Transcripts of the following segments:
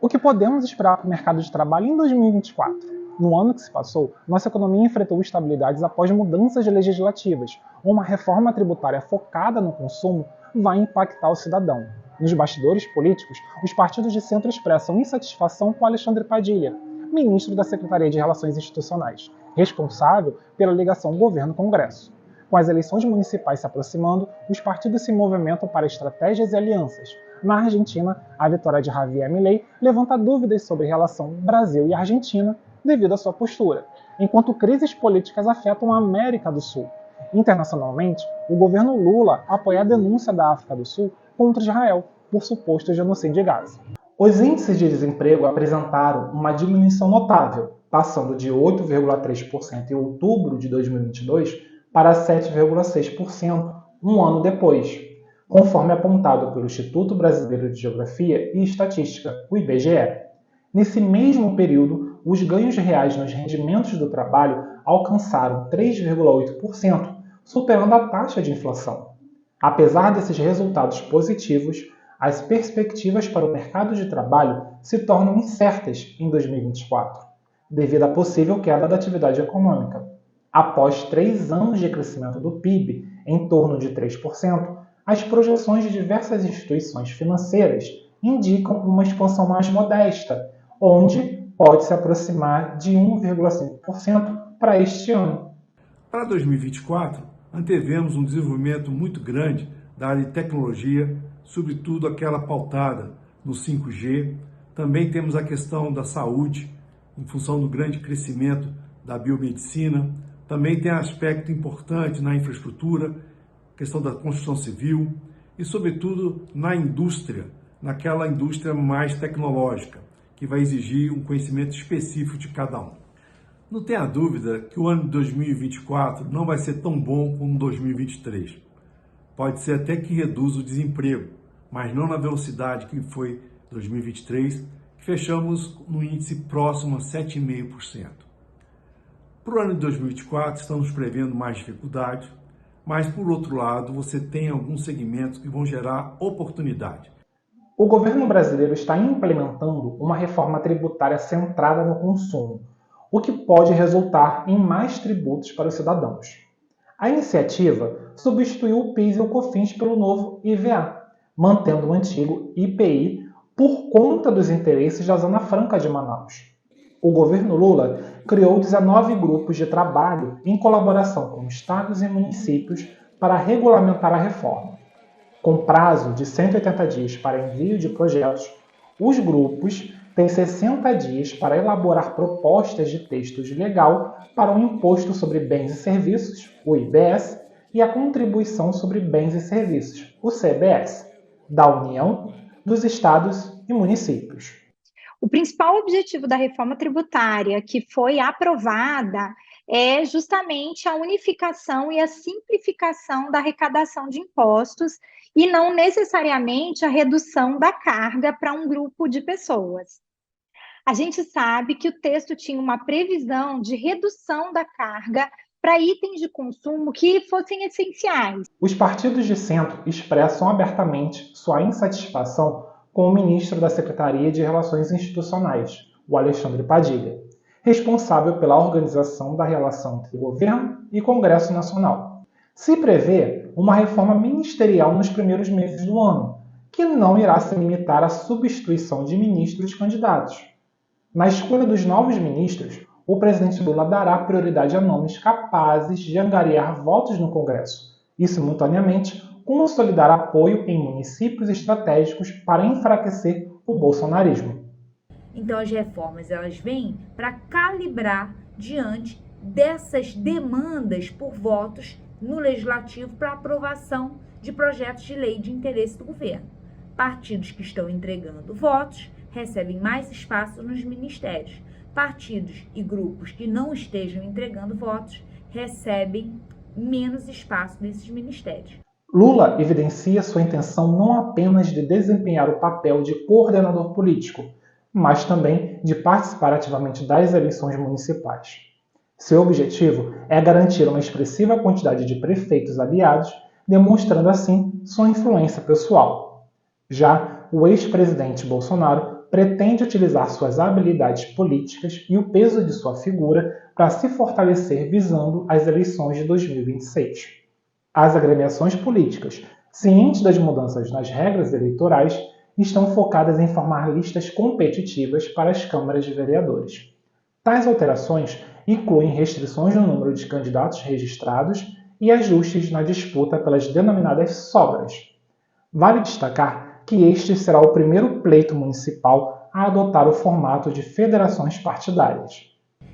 O que podemos esperar para o mercado de trabalho em 2024? No ano que se passou, nossa economia enfrentou instabilidades após mudanças legislativas. Uma reforma tributária focada no consumo vai impactar o cidadão. Nos bastidores políticos, os partidos de centro expressam insatisfação com Alexandre Padilha, ministro da Secretaria de Relações Institucionais, responsável pela ligação governo-Congresso. Com as eleições municipais se aproximando, os partidos se movimentam para estratégias e alianças. Na Argentina, a vitória de Javier Milei levanta dúvidas sobre a relação Brasil e Argentina devido à sua postura, enquanto crises políticas afetam a América do Sul. Internacionalmente, o governo Lula apoia a denúncia da África do Sul contra Israel por suposto genocídio de Gaza. Os índices de desemprego apresentaram uma diminuição notável, passando de 8,3% em outubro de 2022 para 7,6% um ano depois, conforme apontado pelo Instituto Brasileiro de Geografia e Estatística, o IBGE. Nesse mesmo período, os ganhos reais nos rendimentos do trabalho alcançaram 3,8%, superando a taxa de inflação. Apesar desses resultados positivos, as perspectivas para o mercado de trabalho se tornam incertas em 2024, devido à possível queda da atividade econômica. Após 3 anos de crescimento do PIB em torno de 3%, as projeções de diversas instituições financeiras indicam uma expansão mais modesta, onde pode se aproximar de 1,5% para este ano. Para 2024, antevemos um desenvolvimento muito grande da área de tecnologia, sobretudo aquela pautada no 5G. Também temos a questão da saúde, em função do grande crescimento da biomedicina. Também tem aspecto importante na infraestrutura, questão da construção civil e, sobretudo, na indústria, naquela indústria mais tecnológica, que vai exigir um conhecimento específico de cada um. Não tenha dúvida que o ano de 2024 não vai ser tão bom como 2023. Pode ser até que reduza o desemprego, mas não na velocidade que foi 2023, que fechamos no índice próximo a 7,5%. Para o ano de 2024, estamos prevendo mais dificuldades, mas, por outro lado, você tem alguns segmentos que vão gerar oportunidade. O governo brasileiro está implementando uma reforma tributária centrada no consumo, o que pode resultar em mais tributos para os cidadãos. A iniciativa substituiu o PIS e o COFINS pelo novo IVA, mantendo o antigo IPI por conta dos interesses da Zona Franca de Manaus. O governo Lula criou 19 grupos de trabalho em colaboração com estados e municípios para regulamentar a reforma. Com prazo de 180 dias para envio de projetos, os grupos têm 60 dias para elaborar propostas de texto legal para o Imposto sobre Bens e Serviços, o IBS, e a Contribuição sobre Bens e Serviços, o CBS, da União, dos estados e municípios. O principal objetivo da reforma tributária que foi aprovada é justamente a unificação e a simplificação da arrecadação de impostos e não necessariamente a redução da carga para um grupo de pessoas. A gente sabe que o texto tinha uma previsão de redução da carga para itens de consumo que fossem essenciais. Os partidos de centro expressam abertamente sua insatisfação com o ministro da Secretaria de Relações Institucionais, o Alexandre Padilha, responsável pela organização da relação entre governo e Congresso Nacional. Se prevê uma reforma ministerial nos primeiros meses do ano, que não irá se limitar à substituição de ministros candidatos. Na escolha dos novos ministros, o presidente Lula dará prioridade a nomes capazes de angariar votos no Congresso e, simultaneamente, consolidar apoio em municípios estratégicos para enfraquecer o bolsonarismo. Então as reformas elas vêm para calibrar diante dessas demandas por votos no legislativo para aprovação de projetos de lei de interesse do governo. Partidos que estão entregando votos recebem mais espaço nos ministérios. Partidos e grupos que não estejam entregando votos recebem menos espaço nesses ministérios. Lula evidencia sua intenção não apenas de desempenhar o papel de coordenador político, mas também de participar ativamente das eleições municipais. Seu objetivo é garantir uma expressiva quantidade de prefeitos aliados, demonstrando assim sua influência pessoal. Já o ex-presidente Bolsonaro pretende utilizar suas habilidades políticas e o peso de sua figura para se fortalecer visando as eleições de 2026. As agremiações políticas, cientes das mudanças nas regras eleitorais, estão focadas em formar listas competitivas para as câmaras de vereadores. Tais alterações incluem restrições no número de candidatos registrados e ajustes na disputa pelas denominadas sobras. Vale destacar que este será o primeiro pleito municipal a adotar o formato de federações partidárias.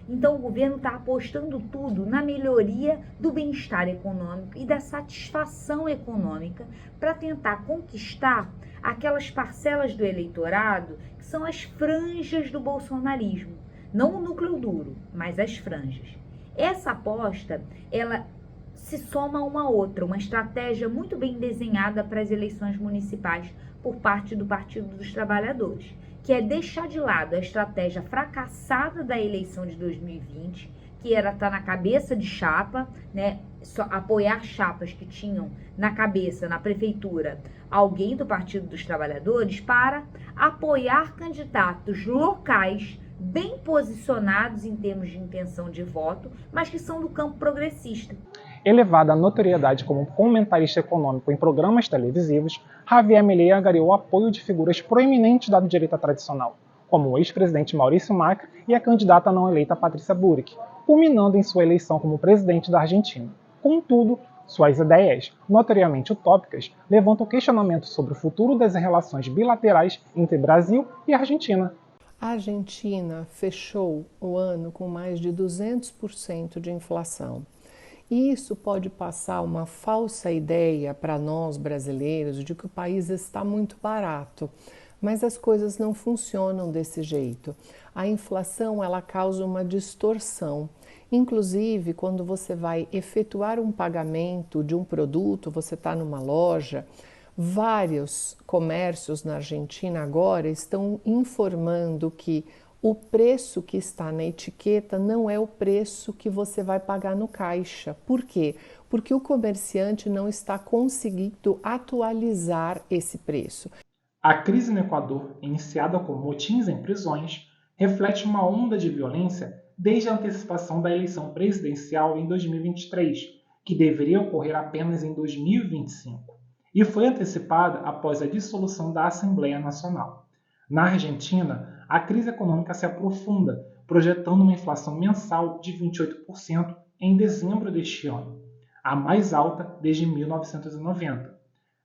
Então o governo está apostando tudo na melhoria do bem-estar econômico e da satisfação econômica para tentar conquistar aquelas parcelas do eleitorado que são as franjas do bolsonarismo. Não o núcleo duro, mas as franjas. Essa aposta, ela se soma a uma outra, uma estratégia muito bem desenhada para as eleições municipais por parte do Partido dos Trabalhadores, que é deixar de lado a estratégia fracassada da eleição de 2020, que era estar na cabeça de chapa, né, apoiar chapas que tinham na cabeça, na prefeitura, alguém do Partido dos Trabalhadores, para apoiar candidatos locais bem posicionados em termos de intenção de voto, mas que são do campo progressista. Elevada à notoriedade como comentarista econômico em programas televisivos, Javier Milei angariou o apoio de figuras proeminentes da direita tradicional, como o ex-presidente Maurício Macri e a candidata não eleita Patrícia Bullrich, culminando em sua eleição como presidente da Argentina. Contudo, suas ideias, notoriamente utópicas, levantam questionamentos sobre o futuro das relações bilaterais entre Brasil e Argentina. A Argentina fechou o ano com mais de 200% de inflação. E isso pode passar uma falsa ideia para nós brasileiros de que o país está muito barato, mas as coisas não funcionam desse jeito. A inflação, ela causa uma distorção. Inclusive, quando você vai efetuar um pagamento de um produto, você está numa loja, vários comércios na Argentina agora estão informando que o preço que está na etiqueta não é o preço que você vai pagar no caixa. Por quê? Porque o comerciante não está conseguindo atualizar esse preço. A crise no Equador, iniciada com motins em prisões, reflete uma onda de violência desde a antecipação da eleição presidencial em 2023, que deveria ocorrer apenas em 2025, e foi antecipada após a dissolução da Assembleia Nacional. Na Argentina, a crise econômica se aprofunda, projetando uma inflação mensal de 28% em dezembro deste ano, a mais alta desde 1990.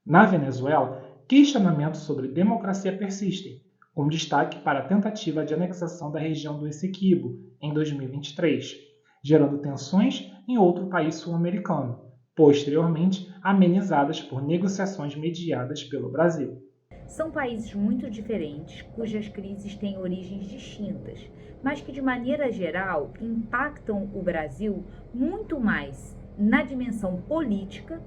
Na Venezuela, questionamentos sobre democracia persistem, com destaque para a tentativa de anexação da região do Essequibo em 2023, gerando tensões em outro país sul-americano, posteriormente amenizadas por negociações mediadas pelo Brasil. São países muito diferentes, cujas crises têm origens distintas, mas que, de maneira geral, impactam o Brasil muito mais na dimensão política,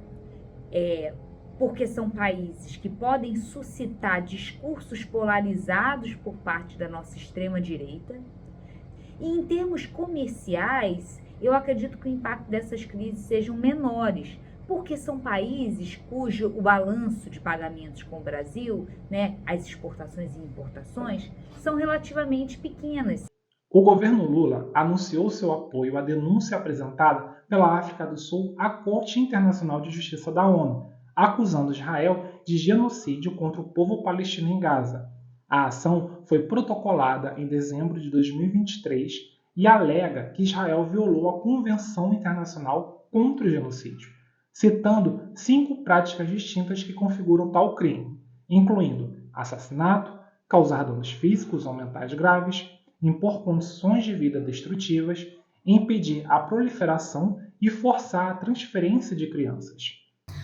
porque são países que podem suscitar discursos polarizados por parte da nossa extrema-direita. E em termos comerciais, eu acredito que o impacto dessas crises sejam menores, porque são países cujo o balanço de pagamentos com o Brasil, né, as exportações e importações, são relativamente pequenas. O governo Lula anunciou seu apoio à denúncia apresentada pela África do Sul à Corte Internacional de Justiça da ONU, acusando Israel de genocídio contra o povo palestino em Gaza. A ação foi protocolada em dezembro de 2023 e alega que Israel violou a Convenção Internacional contra o Genocídio, citando 5 práticas distintas que configuram tal crime, incluindo assassinato, causar danos físicos ou mentais graves, impor condições de vida destrutivas, impedir a proliferação e forçar a transferência de crianças.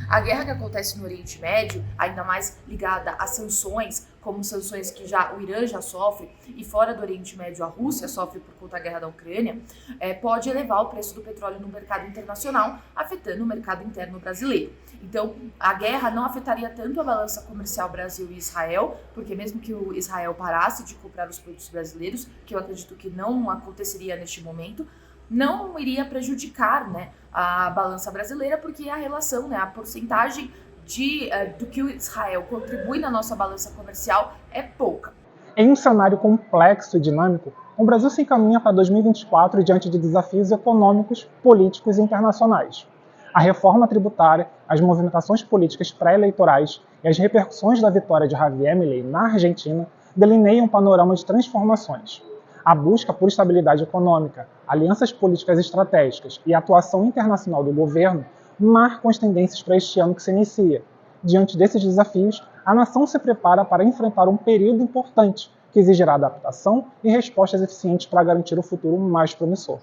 A guerra que acontece no Oriente Médio, ainda mais ligada a sanções, como sanções que o Irã já sofre, e fora do Oriente Médio a Rússia sofre por conta da guerra da Ucrânia, pode elevar o preço do petróleo no mercado internacional, afetando o mercado interno brasileiro. Então, a guerra não afetaria tanto a balança comercial Brasil e Israel, porque mesmo que o Israel parasse de comprar os produtos brasileiros, que eu acredito que não aconteceria neste momento, não iria prejudicar, né, a balança brasileira, porque a relação, né, a porcentagem do que o Israel contribui na nossa balança comercial é pouca. Em um cenário complexo e dinâmico, o Brasil se encaminha para 2024 diante de desafios econômicos, políticos e internacionais. A reforma tributária, as movimentações políticas pré-eleitorais e as repercussões da vitória de Javier Milei na Argentina delineiam um panorama de transformações. A busca por estabilidade econômica, alianças políticas estratégicas e a atuação internacional do governo marcam as tendências para este ano que se inicia. Diante desses desafios, a nação se prepara para enfrentar um período importante que exigirá adaptação e respostas eficientes para garantir um futuro mais promissor.